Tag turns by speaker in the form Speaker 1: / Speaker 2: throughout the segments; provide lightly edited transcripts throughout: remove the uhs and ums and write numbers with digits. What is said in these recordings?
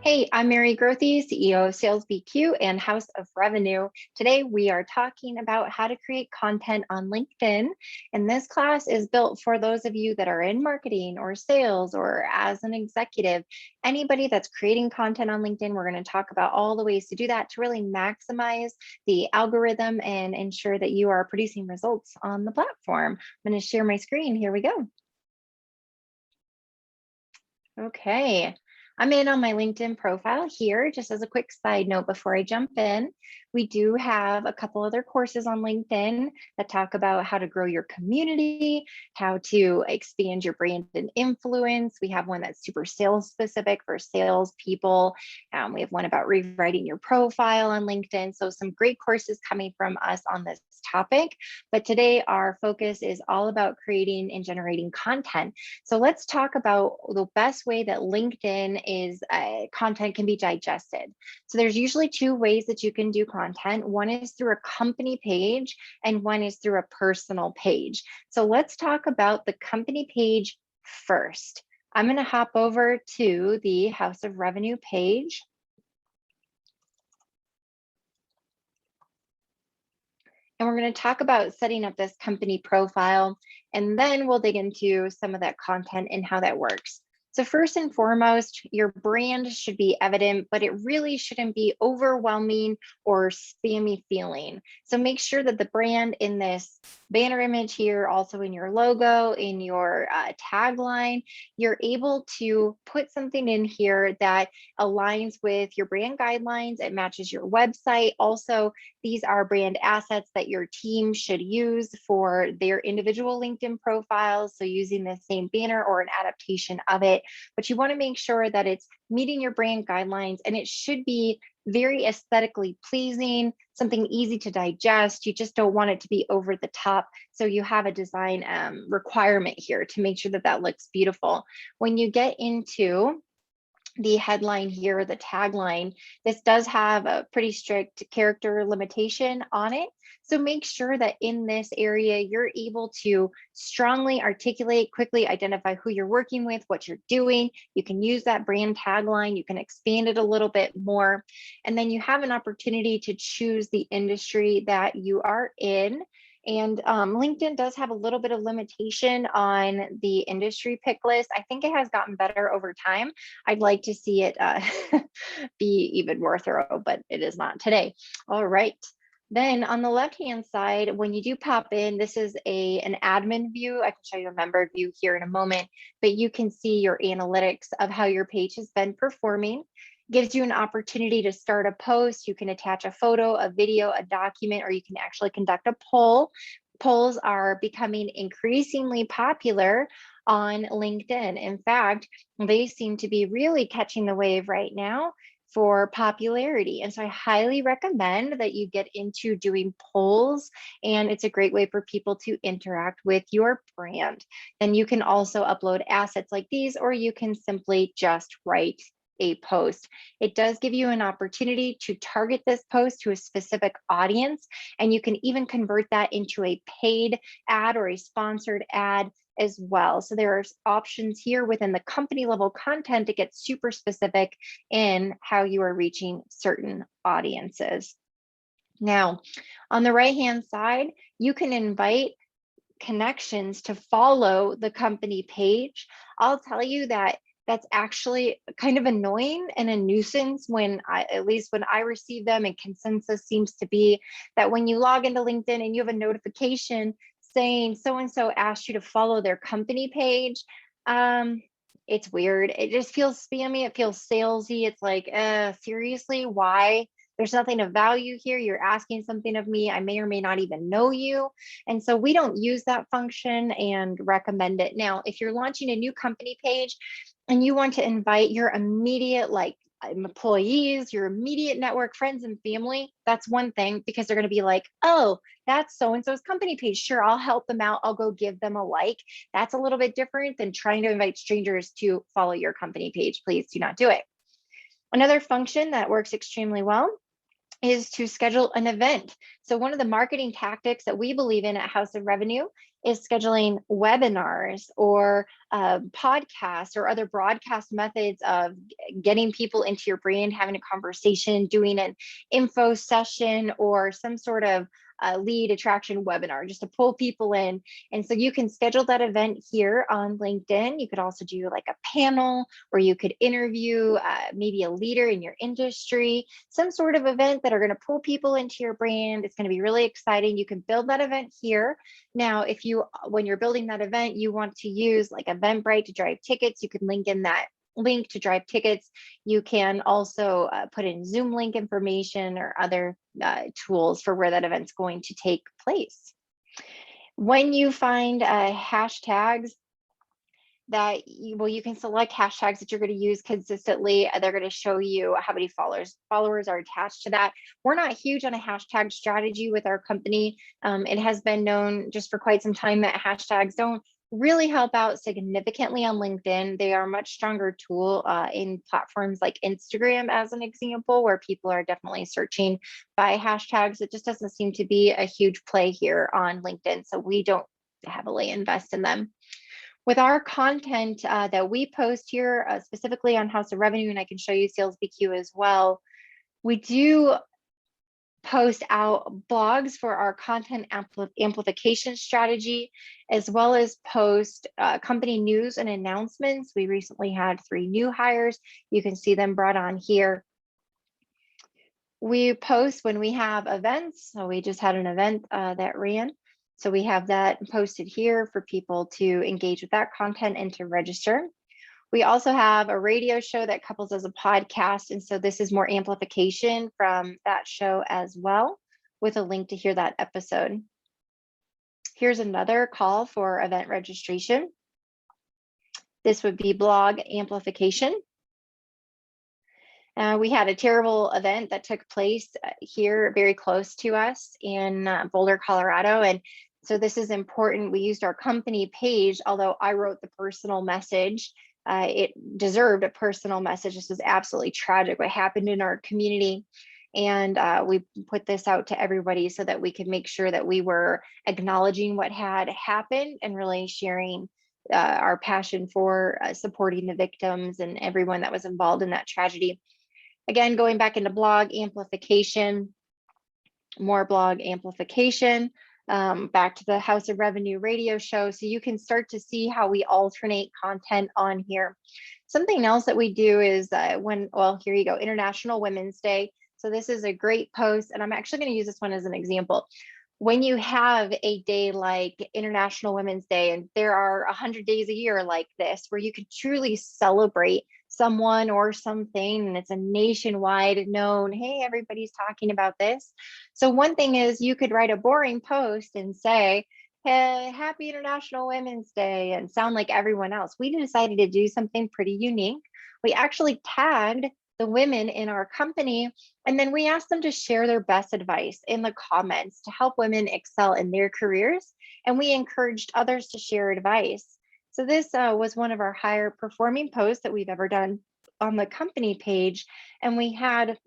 Speaker 1: Hey, I'm Mary Grothy, CEO of Sales BQ and House of Revenue. Today, we are talking about how to create content on LinkedIn. And this class is built for those of you that are in marketing or sales or as an executive. Anybody that's creating content on LinkedIn, we're going to talk about all the ways to do that to really maximize the algorithm and ensure that you are producing results on the platform. I'm going to share my screen. Here we go. Okay. I'm in on my LinkedIn profile here. Just as a quick side note before I jump in, we do have a couple other courses on LinkedIn that talk about how to grow your community, how to expand your brand and influence. We have one that's super sales specific for sales people. We have one about rewriting your profile on LinkedIn. So some great courses coming from us on this topic. But today our focus is all about creating and generating content. So let's talk about the best way that LinkedIn is content can be digested. So there's usually two ways that you can do content. One is through a company page and one is through a personal page. So let's talk about the company page first. I'm going to hop over to the House of Revenue page. And we're going to talk about setting up this company profile, and then we'll dig into some of that content and how that works. So first and foremost, your brand should be evident, but it really shouldn't be overwhelming or spammy feeling. So make sure that the brand in this banner image here, also in your logo, in your tagline, you're able to put something in here that aligns with your brand guidelines. It matches your website. Also, these are brand assets that your team should use for their individual LinkedIn profiles. So using the same banner or an adaptation of it, but you want to make sure that it's meeting your brand guidelines, and it should be very aesthetically pleasing, something easy to digest. You just don't want it to be over the top. So you have a design requirement here to make sure that that looks beautiful. When you get into the headline here, the tagline, this does have a pretty strict character limitation on it. So make sure that in this area, you're able to strongly articulate, quickly identify who you're working with, what you're doing. You can use that brand tagline. You can expand it a little bit more. And then you have an opportunity to choose the industry that you are in. And LinkedIn does have a little bit of limitation on the industry pick list. I think it has gotten better over time. I'd like to see it be even more thorough, but it is not today. All right. Then on the left-hand side, when you do pop in, this is an admin view. I can show you a member view here in a moment, but you can see your analytics of how your page has been performing. Gives you an opportunity to start a post. You can attach a photo, a video, a document, or you can actually conduct a poll. Polls are becoming increasingly popular on LinkedIn. In fact, they seem to be really catching the wave right now for popularity. And so I highly recommend that you get into doing polls, and it's a great way for people to interact with your brand. Then you can also upload assets like these, or you can simply just write a post. It does give you an opportunity to target this post to a specific audience, and you can even convert that into a paid ad or a sponsored ad as well. So there are options here within the company level content to get super specific in how you are reaching certain audiences. Now, on the right-hand side, you can invite connections to follow the company page. I'll tell you that that's actually kind of annoying and a nuisance at least when I receive them, and consensus seems to be that when you log into LinkedIn and you have a notification saying so-and-so asked you to follow their company page, it's weird. It just feels spammy. It feels salesy. It's like, seriously, why? There's nothing of value here. You're asking something of me. I may or may not even know you. And so we don't use that function and recommend it. Now, if you're launching a new company page and you want to invite your immediate employees, your immediate network, friends and family, that's one thing, because they're going to be like, oh, that's so-and-so's company page. Sure, I'll help them out. I'll go give them a like. That's a little bit different than trying to invite strangers to follow your company page. Please do not do it. Another function that works extremely well is to schedule an event. So one of the marketing tactics that we believe in at House of Revenue is scheduling webinars or podcasts or other broadcast methods of getting people into your brand, having a conversation, doing an info session, or some sort of lead attraction webinar just to pull people in. And so you can schedule that event here on LinkedIn. You could also do like a panel, or you could interview maybe a leader in your industry, some sort of event that are going to pull people into your brand. It's going to be really exciting. You can build that event here. Now, if you, when you're building that event, you want to use like Eventbrite to drive tickets, you can link in that link to drive tickets. You can also put in Zoom link information or other tools for where that event's going to take place. When you find hashtags that you can select hashtags that you're going to use consistently. They're going to show you how many followers are attached to that. We're not huge on a hashtag strategy with our company. It has been known just for quite some time that hashtags don't really help out significantly on LinkedIn. They are a much stronger tool in platforms like Instagram, as an example, where people are definitely searching by hashtags. It just doesn't seem to be a huge play here on LinkedIn, so we don't heavily invest in them. With our content that we post here, specifically on House of Revenue, and I can show you Sales BQ as well, we do post out blogs for our content amplification strategy, as well as post company news and announcements. We recently had 3 new hires. You can see them brought on here. We post when we have events. So we just had an event that ran. So we have that posted here for people to engage with that content and to register. We also have a radio show that couples as a podcast. And so this is more amplification from that show as well, with a link to hear that episode. Here's another call for event registration. This would be blog amplification. We had a terrible event that took place here very close to us in Boulder, Colorado. And so this is important. We used our company page, although I wrote the personal message. It deserved a personal message. This was absolutely tragic what happened in our community. And we put this out to everybody so that we could make sure that we were acknowledging what had happened and really sharing our passion for supporting the victims and everyone that was involved in that tragedy. Again, going back into blog amplification, more blog amplification, back to the House of Revenue radio show. So you can start to see how we alternate content on here. Something else that we do is well, here you go, International Women's Day. So this is a great post, and I'm actually going to use this one as an example. When you have a day like International Women's Day, and there are 100 days a year like this, where you could truly celebrate someone or something, and it's a nationwide known, hey, everybody's talking about this. So one thing is you could write a boring post and say, hey, happy International Women's Day, and sound like everyone else. We decided to do something pretty unique. We actually tagged the women in our company, and then we asked them to share their best advice in the comments to help women excel in their careers. And we encouraged others to share advice. So this was one of our higher performing posts that we've ever done on the company page. And we had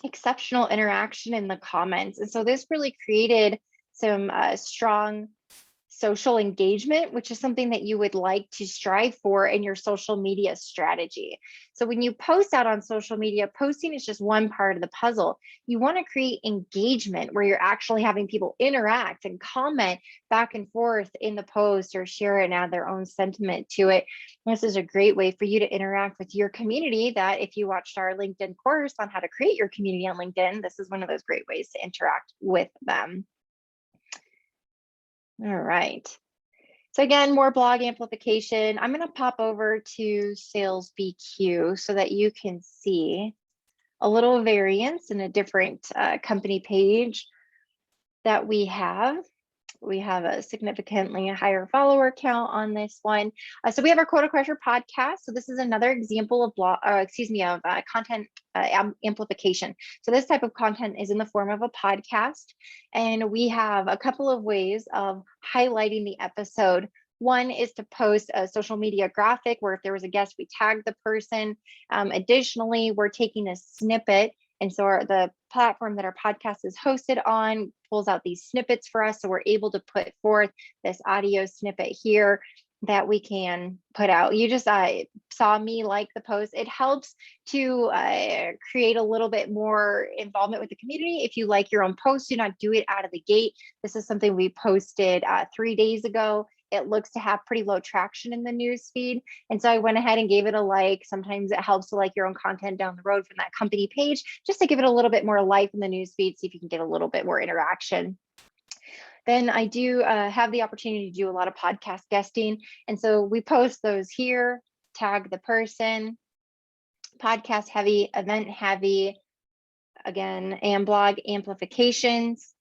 Speaker 1: exceptional interaction in the comments. And so this really created some strong social engagement, which is something that you would like to strive for in your social media strategy. So when you post out on social media, posting is just one part of the puzzle. You want to create engagement where you're actually having people interact and comment back and forth in the post or share it and add their own sentiment to it. This is a great way for you to interact with your community that if you watched our LinkedIn course on how to create your community on LinkedIn, this is one of those great ways to interact with them. All right. So again, more blog amplification. I'm going to pop over to Sales BQ so that you can see a little variance in a different company page that we have. We have a significantly higher follower count on this one. So we have our Quota Crusher podcast. So this is another example of content amplification. So this type of content is in the form of a podcast, and we have a couple of ways of highlighting the episode. One is to post a social media graphic where if there was a guest, we tag the person. Additionally, we're taking a snippet And so the platform that our podcast is hosted on pulls out these snippets for us. So we're able to put forth this audio snippet here that we can put out. You just saw me like the post. It helps to create a little bit more involvement with the community. If you like your own post, do not do it out of the gate. This is something we posted 3 days ago. It looks to have pretty low traction in the news feed. And so I went ahead and gave it a like. Sometimes it helps to like your own content down the road from that company page, just to give it a little bit more life in the news feed, see if you can get a little bit more interaction. Then I do have the opportunity to do a lot of podcast guesting. And so we post those here, tag the person, podcast heavy, event heavy, again, and blog amplifications.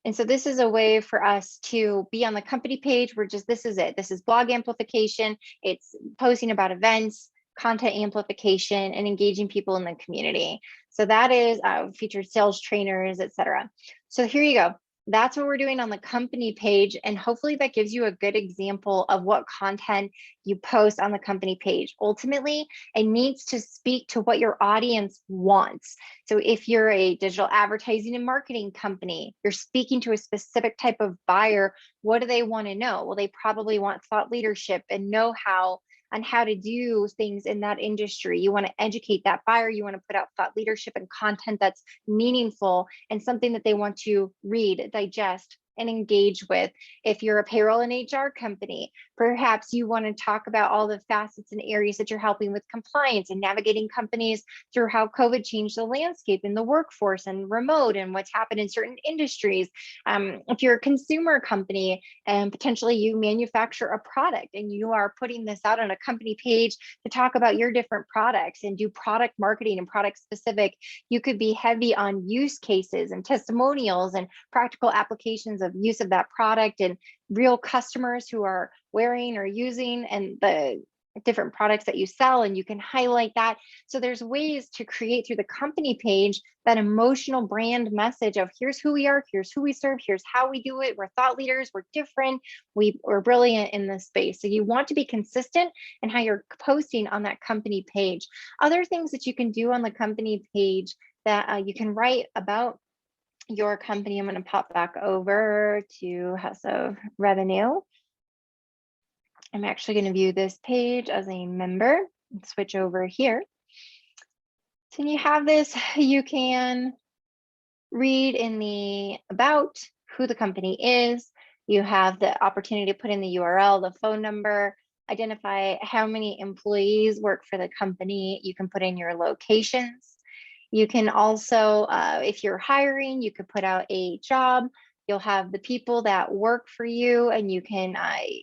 Speaker 1: And so this is a way for us to be on the company page. This is it. This is blog amplification. It's posting about events, content amplification, and engaging people in the community. So that is featured sales trainers, etc. So here you go. That's what we're doing on the company page. And hopefully that gives you a good example of what content you post on the company page. Ultimately, it needs to speak to what your audience wants. So if you're a digital advertising and marketing company, you're speaking to a specific type of buyer, what do they want to know? Well, they probably want thought leadership and know-how on how to do things in that industry. You want to educate that buyer. You want to put out thought leadership and content that's meaningful and something that they want to read, digest, and engage with. If you're a payroll and HR company, perhaps you want to talk about all the facets and areas that you're helping with compliance and navigating companies through how COVID changed the landscape in the workforce and remote and what's happened in certain industries. If you're a consumer company and potentially you manufacture a product and you are putting this out on a company page to talk about your different products and do product marketing and product specific, you could be heavy on use cases and testimonials and practical applications of use of that product and real customers who are wearing or using and the different products that you sell, and you can highlight that. So there's ways to create through the company page that emotional brand message of here's who we are, here's who we serve, here's how we do it. We're thought leaders, we're different, we're brilliant in this space. So you want to be consistent in how you're posting on that company page. Other things that you can do on the company page that you can write about your company. I'm going to pop back over to House of Revenue. I'm actually going to view this page as a member and switch over here. So when you have this, you can read in the about who the company is. You have the opportunity to put in the URL, the phone number, identify how many employees work for the company. You can put in your locations. You can also, if you're hiring, you could put out a job. You'll have the people that work for you, and you can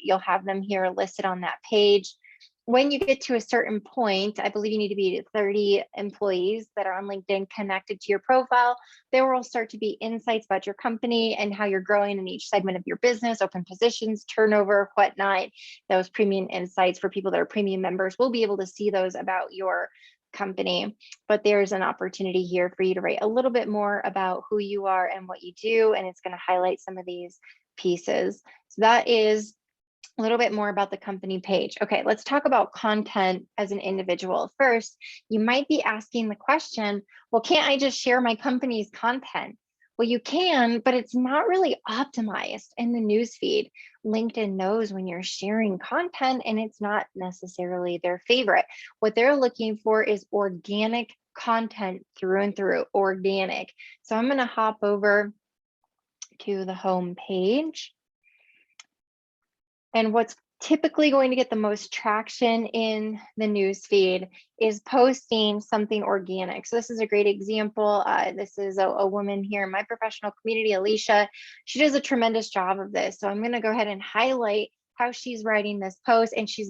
Speaker 1: you'll have them here listed on that page. When you get to a certain point, I believe you need to be 30 employees that are on LinkedIn connected to your profile. There will start to be insights about your company and how you're growing in each segment of your business, open positions, turnover, whatnot. Those premium insights for people that are premium members will be able to see those about your company. But there's an opportunity here for you to write a little bit more about who you are and what you do, and it's going to highlight some of these pieces. So that is a little bit more about the company page. Okay, let's talk about content as an individual. First, you might be asking the question, well, can't I just share my company's content? Well, you can, but it's not really optimized in the newsfeed. LinkedIn knows when you're sharing content and it's not necessarily their favorite. What they're looking for is organic content through and through, organic. So I'm going to hop over to the home page. And what's typically going to get the most traction in the newsfeed is posting something organic. So this is a great example. This is a woman here in my professional community, Alicia. She does a tremendous job of this. So I'm going to go ahead and highlight how she's writing this post, and she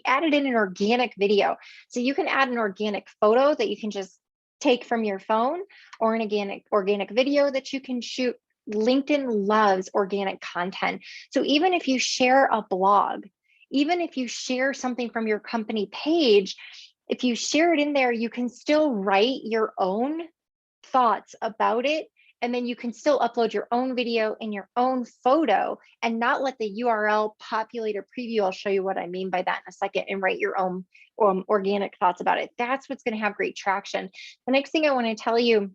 Speaker 1: added in an organic video. So you can add an organic photo that you can just take from your phone, or an organic video that you can shoot. LinkedIn loves organic content. So even if you share a blog, even if you share something from your company page, if you share it in there, you can still write your own thoughts about it And then you can still upload your own video and your own photo and not let the URL populate or preview. I'll show you what I mean by that in a second, and write your own organic thoughts about it. That's what's going to have great traction. The next thing I want to tell you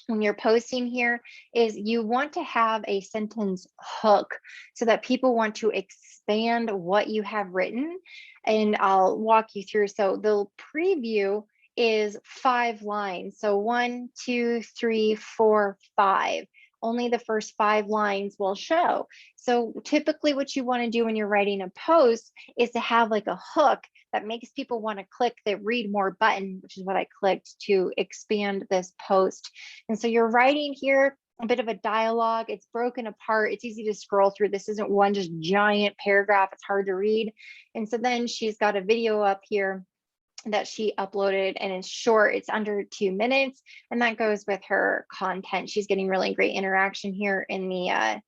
Speaker 1: when you're posting here is you want to have a sentence hook so that people want to expand what you have written. And I'll walk you through. So the preview is 5 lines. So 1, 2, 3, 4, 5. Only the first 5 lines will show. So typically what you want to do when you're writing a post is to have like a hook that makes people want to click the read more button, which is what I clicked to expand this post. And so you're writing here a bit of a dialogue. It's broken apart. It's easy to scroll through. This isn't one just giant paragraph. It's hard to read. And so then she's got a video up here that she uploaded, and it's short. It's under 2 minutes, and that goes with her content. She's getting really great interaction here in the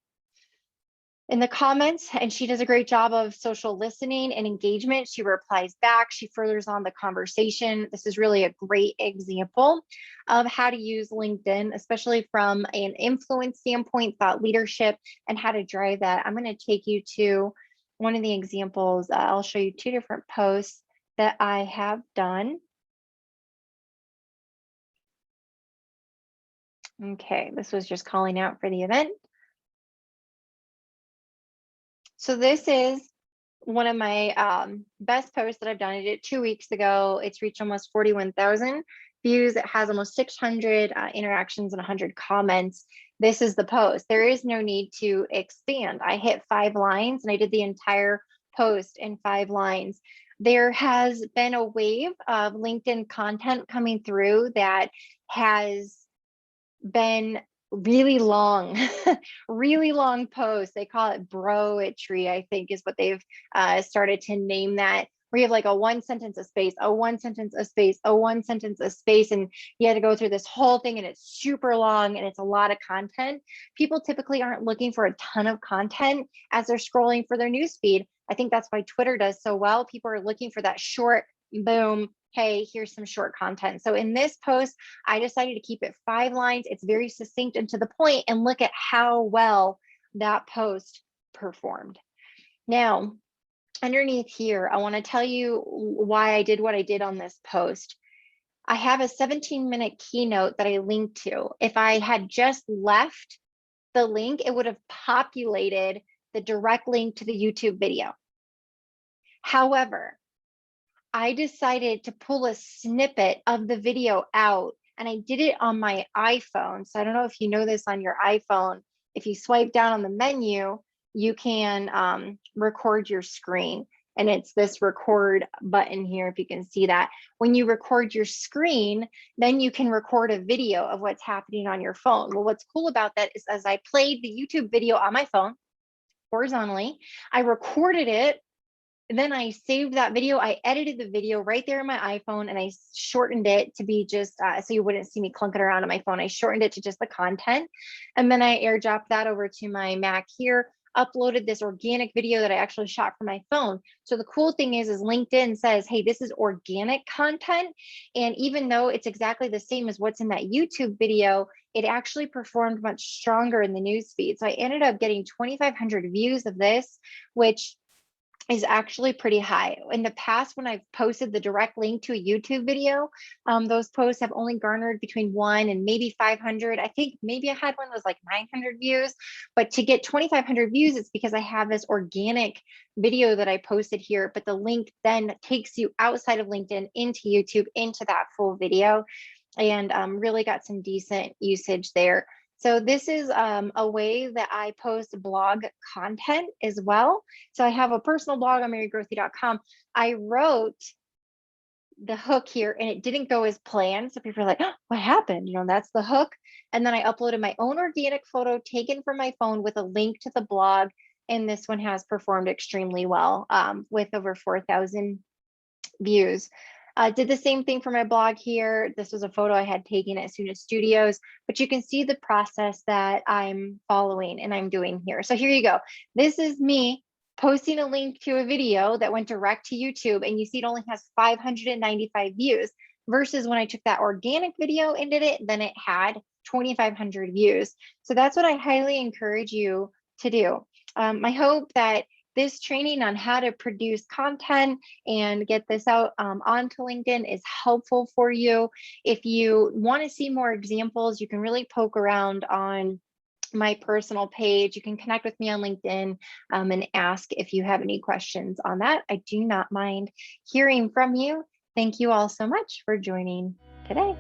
Speaker 1: comments, and she does a great job of social listening and engagement. She replies back. She furthers on the conversation. This is really a great example of how to use LinkedIn, especially from an influence standpoint, thought leadership, and how to drive that. I'm going to take you to one of the examples. I'll show you 2 different posts that I have done. Okay, this was just calling out for the event. So this is one of my best posts that I've done. I did it 2 weeks ago. It's reached almost 41,000 views. It has almost 600 interactions and 100 comments. This is the post. There is no need to expand. I hit 5 lines and I did the entire post in 5 lines. There has been a wave of LinkedIn content coming through that has been really long, really long posts. They call it broetry, I think is what they've started to name that, where you have like a 1 sentence, a space, a 1 sentence, a space, a 1 sentence, a space, and you had to go through this whole thing, and it's super long and it's a lot of content. People typically aren't looking for a ton of content as they're scrolling for their newsfeed. I think that's why Twitter does so well. People are looking for that short, boom, hey, here's some short content. So in this post, I decided to keep it 5 lines. It's very succinct and to the point, and look at how well that post performed. Now, underneath here, I want to tell you why I did what I did on this post. I have a 17-minute keynote that I linked to. If I had just left the link, it would have populated the direct link to the YouTube video. However, I decided to pull a snippet of the video out, and I did it on my iPhone. So I don't know if you know this on your iPhone. If you swipe down on the menu, you can record your screen. And it's this record button here, if you can see that. When you record your screen, then you can record a video of what's happening on your phone. Well, what's cool about that is as I played the YouTube video on my phone horizontally, I recorded it. And then I saved that video. I edited the video right there on my iPhone, and I shortened it to be just so you wouldn't see me clunking around on my phone. I shortened it to just the content. And then I airdropped that over to my Mac here, uploaded this organic video that I actually shot from my phone. So the cool thing is LinkedIn says, hey, this is organic content. And even though it's exactly the same as what's in that YouTube video, it actually performed much stronger in the newsfeed. So I ended up getting 2,500 views of this, which is actually pretty high. In the past, when I've posted the direct link to a YouTube video, those posts have only garnered between 1 and maybe 500. I think maybe I had one that was like 900 views, but to get 2,500 views, it's because I have this organic video that I posted here, but the link then takes you outside of LinkedIn into YouTube, into that full video, and really got some decent usage there. So this is a way that I post blog content as well. So I have a personal blog on marygrothy.com. I wrote the hook here and it didn't go as planned. So people are like, oh, what happened? You know, that's the hook. And then I uploaded my own organic photo taken from my phone with a link to the blog. And this one has performed extremely well with over 4,000 views. Did the same thing for my blog here. This was a photo I had taken at Suna Studios, but you can see the process that I'm following and I'm doing here. So here you go. This is me posting a link to a video that went direct to YouTube, and you see it only has 595 views versus when I took that organic video and did it, then it had 2,500 views. So that's what I highly encourage you to do. I hope that this training on how to produce content and get this out onto LinkedIn is helpful for you. If you want to see more examples, you can really poke around on my personal page. You can connect with me on LinkedIn and ask if you have any questions on that. I do not mind hearing from you. Thank you all so much for joining today.